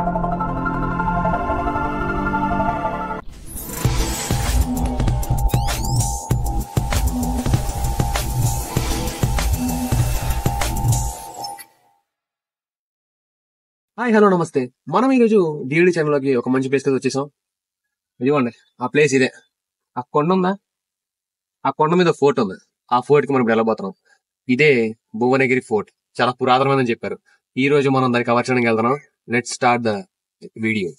Hi hello నమస్తే. మనం ఈరోజు డివిడి ఛానల్లోకి ఒక మంచి ప్లేస్ వచ్చేసాం. ఇదిగోండి ఆ ప్లేస్ ఇదే. ఆ కొండ ఉందా, ఆ కొండ మీద ఫోర్ట్ ఉంది. ఆ ఫోర్ట్ కి మనం ఇప్పుడు వెళ్ళబోతున్నాం. ఇదే భువనగిరి ఫోర్ట్. చాలా పురాతనమైనదని చెప్పారు. ఈ రోజు మనం దాన్ని కవర్ చేయడానికి వెళ్తున్నాం. Let's start the video.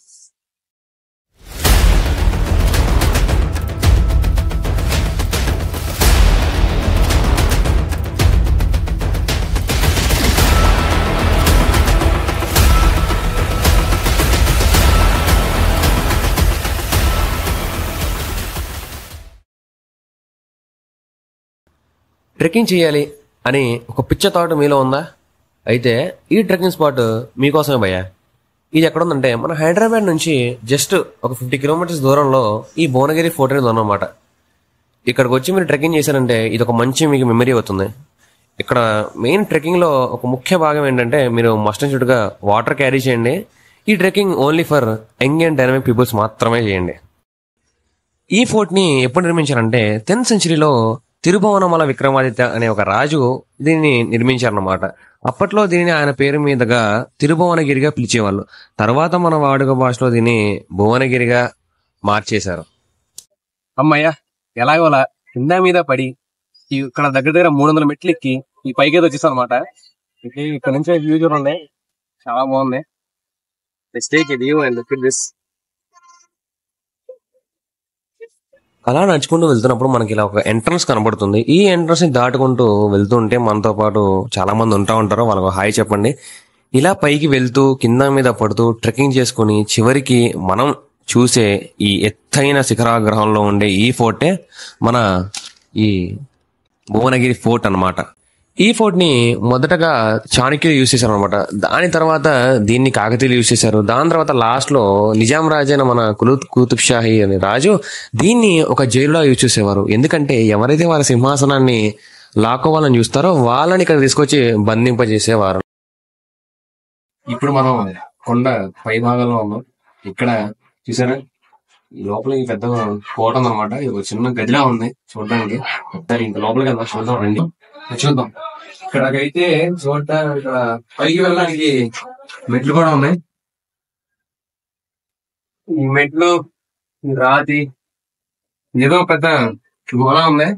Trekking చేయాలి అని ఒక పిచ్చ థాట్ మీలో ఉందా? అయితే ఈ ట్రెక్కింగ్ స్పాట్ మీకోసమే భయ్యా. ఇది ఎక్కడ ఉందంటే మన హైదరాబాద్ నుంచి జస్ట్ ఒక 50 కిలోమీటర్స్ దూరంలో ఈ భువనగిరి ఫోర్ట్ అనేది ఉందన్నమాట. ఇక్కడికి వచ్చి మీరు ట్రెక్కింగ్ చేశారంటే ఇది ఒక మంచి మీకు మెమరీ అవుతుంది. ఇక్కడ మెయిన్ ట్రెక్కింగ్లో ఒక ముఖ్య భాగం ఏంటంటే మీరు మస్ట్ అండ్ షుడ్గా వాటర్ క్యారీ చేయండి. ఈ trekking only for young and dynamic peoples మాత్రమే చేయండి. ఈ ఫోర్ట్ని ఎప్పుడు నిర్మించారంటే 10th సెంచరీలో తిరుభువనమల విక్రమాదిత్య అనే ఒక రాజు దీన్ని నిర్మించారన్నమాట. అప్పట్లో దీనిని ఆయన పేరు మీదుగా తిరుభువనగిరిగా పిలిచేవాళ్ళు. తర్వాత మన వాడుక భాషలో దీన్ని భువనగిరిగా మార్చేశారు. అమ్మయ్య ఎలాగోలా కింద మీద పడి ఇక్కడ దగ్గర 300 మెట్లు ఎక్కి ఈ పైకి ఏదో వచ్చేసాం అనమాట. ఇక్కడ నుంచి వ్యూ చూడండి, చాలా బాగుంది. అలా నడుచుకుంటూ వెళ్తున్నప్పుడు మనకి ఇలా ఒక ఎంట్రన్స్ కనబడుతుంది. ఈ ఎంట్రన్స్ ని దాటుకుంటూ వెళ్తుంటే మనతో పాటు చాలా మంది ఉంటా ఉంటారు. వాళ్ళకు హాయ్ చెప్పండి. ఇలా పైకి వెళ్తూ కింద మీద పడుతూ ట్రెక్కింగ్ చేసుకుని చివరికి మనం చూసే ఈ ఎత్తైన శిఖరాగ్రహంలో ఉండే ఈ ఫోర్టే మన ఈ భువనగిరి ఫోర్ట్ అన్నమాట. ఈ ఫోర్ట్ ని మొదటగా చాణక్యులు యూజ్ చేశారు అనమాట. దాని తర్వాత దీన్ని కాకతీయులు యూజ్ చేశారు. దాని తర్వాత లాస్ట్ లో నిజాం రాజు అయిన మన కుతుబ్ షాహీ అనే రాజు దీన్ని ఒక జైలులా యూజ్ చేసేవారు. ఎందుకంటే ఎవరైతే వాళ్ళ సింహాసనాన్ని లాక్కోవాలని చూస్తారో వాళ్ళని ఇక్కడ తీసుకొచ్చి బంధింపజేసేవారు. ఇప్పుడు మనం కొండ పై భాగంలో ఉన్నాం. ఇక్కడ చూసారా ఈ లోపలికి పెద్ద కోట ఉందన్నమాట. ఇది ఒక చిన్న గదిలా ఉంది చూడడానికి. ఇంక లోపలికి వెళ్దాం, చూద్దాం రండి, చూద్దాం. ఇక్కడకైతే ఇక్కడ పైకి వెళ్ళడానికి మెట్లు కూడా ఉన్నాయి. ఈ మెట్లు రాతి ఏదో పెద్ద గోళ ఉంది.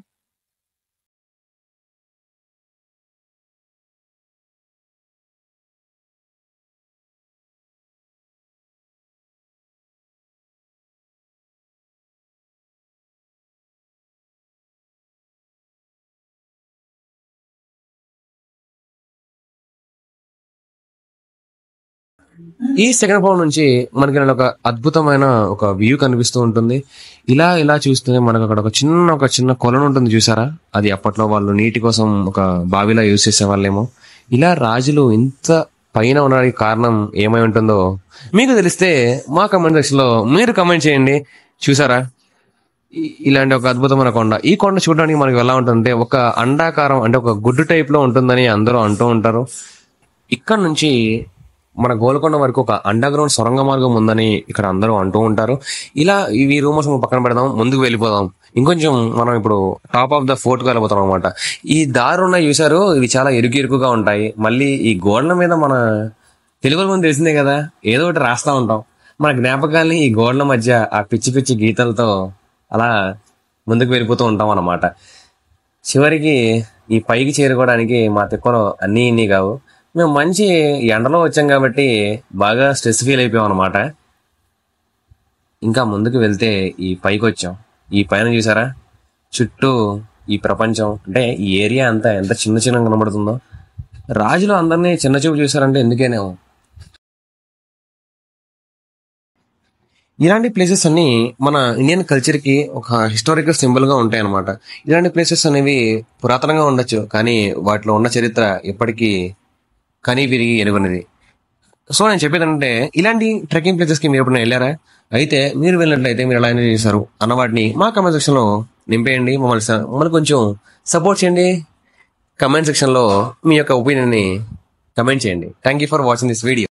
ఈ సెకండ్ ఫ్లోర్ నుంచి మనకి ఒక అద్భుతమైన ఒక వ్యూ కనిపిస్తూ ఉంటుంది. ఇలా ఇలా చూస్తే మనకు అక్కడ ఒక చిన్న కొలను ఉంటుంది చూసారా. అది అప్పట్లో వాళ్ళు నీటి కోసం ఒక బావిలా యూజ్ చేసే వాళ్ళేమో. ఇలా రాజులు ఇంత పైన ఉండడానికి కారణం ఏమై ఉంటుందో మీకు తెలిస్తే మా కమెంట్ సెక్షన్ లో మీరు కమెంట్ చేయండి. చూసారా ఇలాంటి ఒక అద్భుతమైన కొండ. ఈ కొండ చూడడానికి మనకి ఎలా ఉంటుందంటే ఒక అండాకారం, అంటే ఒక గుడ్డు టైప్ లో ఉంటుందని అందరూ అంటూ ఉంటారు. ఇక్కడ నుంచి మన గోల్కొండ వరకు ఒక అండర్ గ్రౌండ్ సొరంగ మార్గం ఉందని ఇక్కడ అందరూ అంటూ ఉంటారు. ఇలా ఇవి రూమర్స్ పక్కన పెడదాం, ముందుకు వెళ్ళిపోదాం. ఇంకొంచెం మనం ఇప్పుడు టాప్ ఆఫ్ ద ఫోర్ట్ కి వెళ్ళిపోతాం అనమాట. ఈ దారి ఉన్నాయి చూసారు, ఇవి చాలా ఇరుకుగా ఉంటాయి. మళ్ళీ ఈ గోడల మీద మన తెలుగుల ముందు తెలిసిందే కదా, ఏదో ఒకటి రాస్తా ఉంటాం. మన జ్ఞాపకాల్ని ఈ గోడల మధ్య ఆ పిచ్చి పిచ్చి గీతలతో అలా ముందుకు వెళ్ళిపోతూ ఉంటాం అన్నమాట. చివరికి ఈ పైకి చేరుకోవడానికి మా తిక్కలో అన్నీ ఇన్ని కావు. మేము మంచి ఎండలో వచ్చాం కాబట్టి బాగా స్ట్రెస్ ఫీల్ అయిపోయాం అనమాట. ఇంకా ముందుకు వెళ్తే ఈ పైకి వచ్చాం. ఈ పైన చూసారా చుట్టూ ఈ ప్రపంచం, అంటే ఈ ఏరియా అంతా ఎంత చిన్న కనబడుతుందో. రాజులు అందరినీ చిన్న చూపు చూసారంటే ఎందుకేనేమో. ఇలాంటి ప్లేసెస్ అన్ని మన ఇండియన్ కల్చర్ కి ఒక హిస్టారికల్ సింబల్ గా ఉంటాయి అనమాట. ఇలాంటి ప్లేసెస్ అనేవి పురాతనంగా ఉండొచ్చు, కానీ వాటిలో ఉన్న చరిత్ర ఎప్పటికీ కనీ విరిగి ఎనుగున్నది. సో నేను చెప్పేది అంటే ఇలాంటి ట్రెక్కింగ్ ప్లేసెస్ కి మీరు ఎప్పుడైనా వెళ్ళారా? అయితే మీరు వెళ్ళినట్లయితే మీరు ఎలా ఎంజాయ్ చేశారు అన్న వాటిని మా కమెంట్ సెక్షన్ లో నింపేయండి. మమ్మల్ని కొంచెం సపోర్ట్ చేయండి. కమెంట్ సెక్షన్ లో మీ యొక్క ఒపీనియన్ ని కమెంట్ చేయండి. Thank you for watching this video.